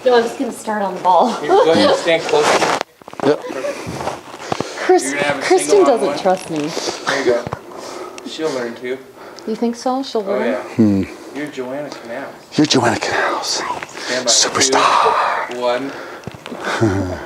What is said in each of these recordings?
No, I was going to start on the ball. Here, go ahead and stand close. Yep. Kristen doesn't trust me. There you go. She'll learn too. You think so? She'll Oh learn? yeah. You're Joanna Canals. You're Joanna Canals. Stand by. Superstar. 2, 1.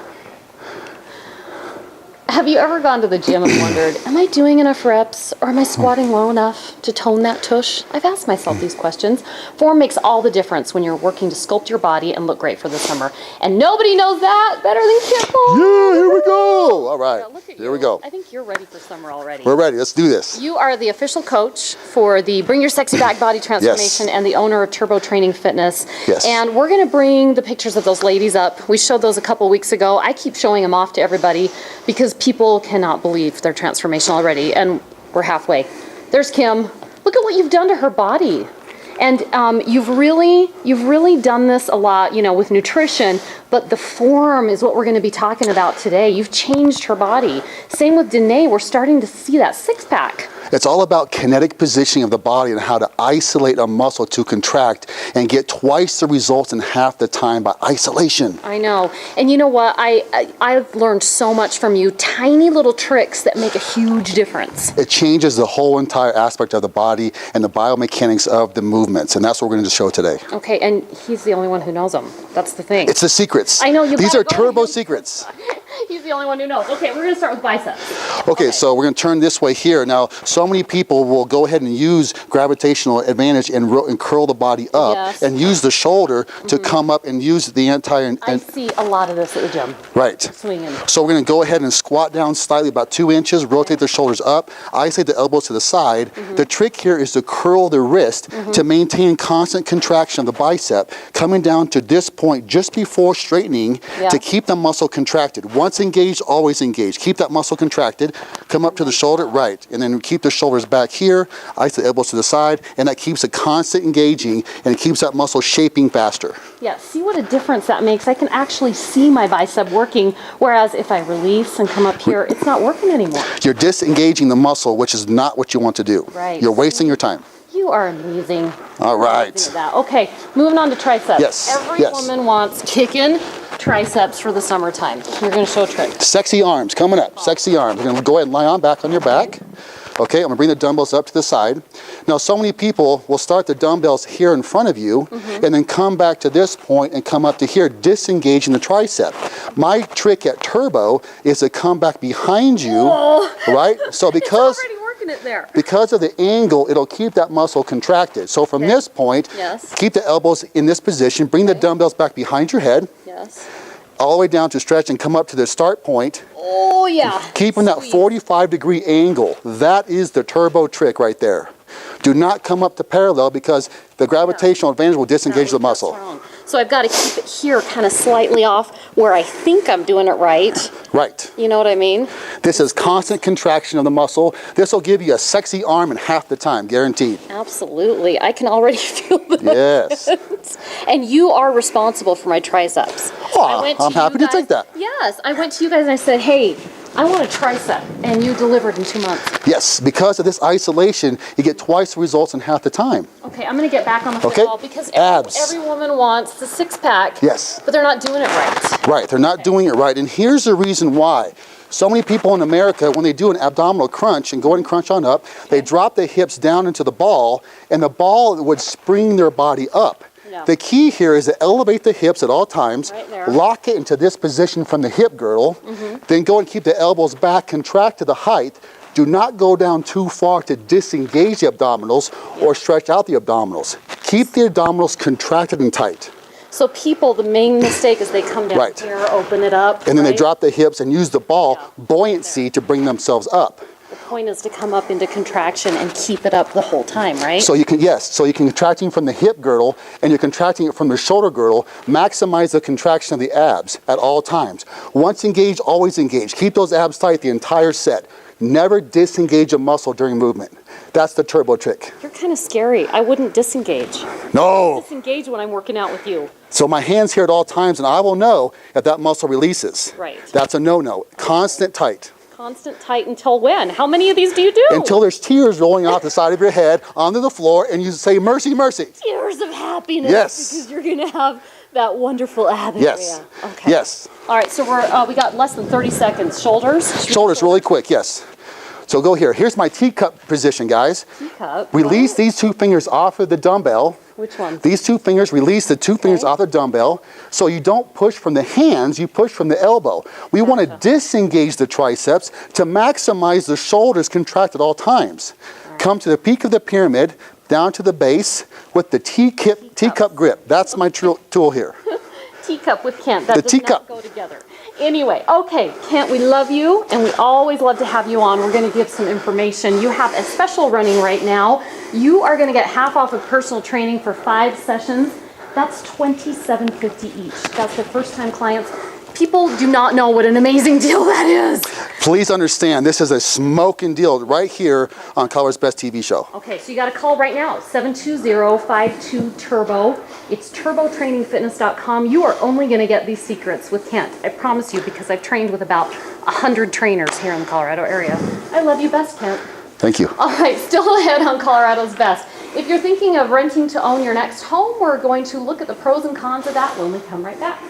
Have you ever gone to the gym and wondered, am I doing enough reps or am I squatting low enough to tone that tush? I've asked myself these questions. Form makes all the difference when you're working to sculpt your body and look great for the summer. And nobody knows that better than Kip Paul. Yeah, here we go. All right. Yeah, look at Here you. we go. I think you're ready for summer already. We're ready. Let's do this. You are the official coach for the Bring Your Sexy Back Body Transformation and the owner of Turbo Training Fitness. Yes. And we're going to bring the pictures of those ladies up. We showed those a couple weeks ago. I keep showing them off to everybody because people cannot believe their transformation already, and we're halfway. There's Kim. Look at what you've done to her body. And you've really done this a lot, you know, with nutrition, but the form is what we're going to be talking about today. You've changed her body. Same with Danae. We're starting to see that six-pack. It's all about kinetic positioning of the body and how to isolate a muscle to contract and get twice the results in half the time by isolation. I know. And you know what? I've learned so much from you. Tiny little tricks that make a huge difference. It changes the whole entire aspect of the body and the biomechanics of the movements, and that's what we're going to show today. Okay, and he's the only one who knows them. That's the thing. It's the secrets. I know. These are gotta turbo go to him. secrets. He's the only one who knows. Okay, we're going to start with biceps. Okay, so we're going to turn this way here. Now, so many people will go ahead and use gravitational advantage and curl the body up, Yes. and use the shoulder to come up and use the entire... I see a lot of this at the gym. Right. Swinging. So we're going to go ahead and squat down slightly, about 2 inches, rotate the shoulders up, isolate the elbows to the side. The trick here is to curl the wrist to maintain constant contraction of the bicep, coming down to this point just before straightening to keep the muscle contracted. Once engaged, always engaged. Keep that muscle contracted, come up to the shoulder, right, and then keep the shoulders back here, isolate the elbows to the side, and that keeps it constant engaging, and it keeps that muscle shaping faster. Yeah, see what a difference that makes. I can actually see my bicep working, whereas if I release and come up here, it's not working anymore. You're disengaging the muscle, which is not what you want to do. Right. You're wasting your time. You are amazing. All right. Amazing at that. Okay, moving on to triceps. Yes, Every yes. woman wants kicking triceps for the summertime. You're going to show a trick. Sexy arms coming up. Sexy arms. We're going to go ahead and lie on back on your back. Okay, I'm going to bring the dumbbells up to the side. Now, so many people will start the dumbbells here in front of you and then come back to this point and come up to here, disengaging the tricep. My trick at Turbo is to come back behind you, right? So because... It's already working it there. Because of the angle, it'll keep that muscle contracted. So from this point, keep the elbows in this position, bring the dumbbells back behind your head, all the way down to stretch and come up to the start point. Oh, yeah. Keeping that 45-degree angle. That is the turbo trick right there. Do not come up to parallel because the gravitational advantage will disengage the muscle. So I've got to keep it here kind of slightly off where I think I'm doing it right. Right. You know what I mean? This is constant contraction of the muscle. This will give you a sexy arm in half the time, guaranteed. Absolutely. I can already feel the Yes. And you are responsible for my triceps. Oh, I'm happy to take that. Yes. I went to you guys and I said, hey, I want a tricep. And you delivered in 2 months. Yes, because of this isolation, you get twice the results in half the time. Okay, I'm going to get back on the football because every woman wants the six-pack. Yes. But they're not doing it right. Right, they're not doing it right. And here's the reason why. So many people in America, when they do an abdominal crunch and go ahead and crunch on up, they drop the hips down into the ball, and the ball would spring their body up. Yeah. The key here is to elevate the hips at all times, Right there. lock it into this position from the hip girdle, then go and keep the elbows back, contract to the height. Do not go down too far to disengage the abdominals or stretch out the abdominals. Keep the abdominals contracted and tight. So people, the main mistake is they come down here, open it up. And then they drop the hips and use the ball buoyancy to bring themselves up. The point is to come up into contraction and keep it up the whole time, right? So you can, so you can contracting from the hip girdle and you're contracting it from the shoulder girdle, maximize the contraction of the abs at all times. Once engaged, always engaged. Keep those abs tight the entire set. Never disengage a muscle during movement. That's the turbo trick. You're kind of scary. I wouldn't disengage. No. Disengage when I'm working out with you. So my hand's here at all times and I will know if that muscle releases. Right. That's a no-no. Constant tight. Constant tight until when? How many of these do you do? Until there's tears rolling off the side of your head onto the floor and you say, mercy, mercy. Tears of happiness. Yes. Because you're going to have That wonderful ab area. Yes. Okay. Yes. All right, so we got less than 30 seconds. Shoulders. Shoulders really quick, yes. So go here. Here's my teacup position, guys. Teacup. Release these 2 fingers off of the dumbbell. Which one? These 2 fingers, release the 2 fingers off the dumbbell. So you don't push from the hands, you push from the elbow. We want to disengage the triceps to maximize the shoulders contract at all times. Come to the peak of the pyramid, down to the base with the teacup grip. That's my tool here. Teacup with Kent. That The does teacup. not go together. Anyway, okay, Kent, we love you, and we always love to have you on. We're going to give some information. You have a special running right now. You are going to get half off of personal training for 5 sessions. That's $27.50 each. That's for first-time clients. People do not know what an amazing deal that is. Please understand, this is a smoking deal right here on Colorado's Best TV show. Okay, so you got to call right now, 720-52-TURBO. It's turbotrainingfitness.com. You are only going to get these secrets with Kent. I promise you, because I've trained with about 100 trainers here in the Colorado area. I love you best, Kent. Thank you. All right, still ahead on Colorado's Best. If you're thinking of renting to own your next home, we're going to look at the pros and cons of that when we come right back.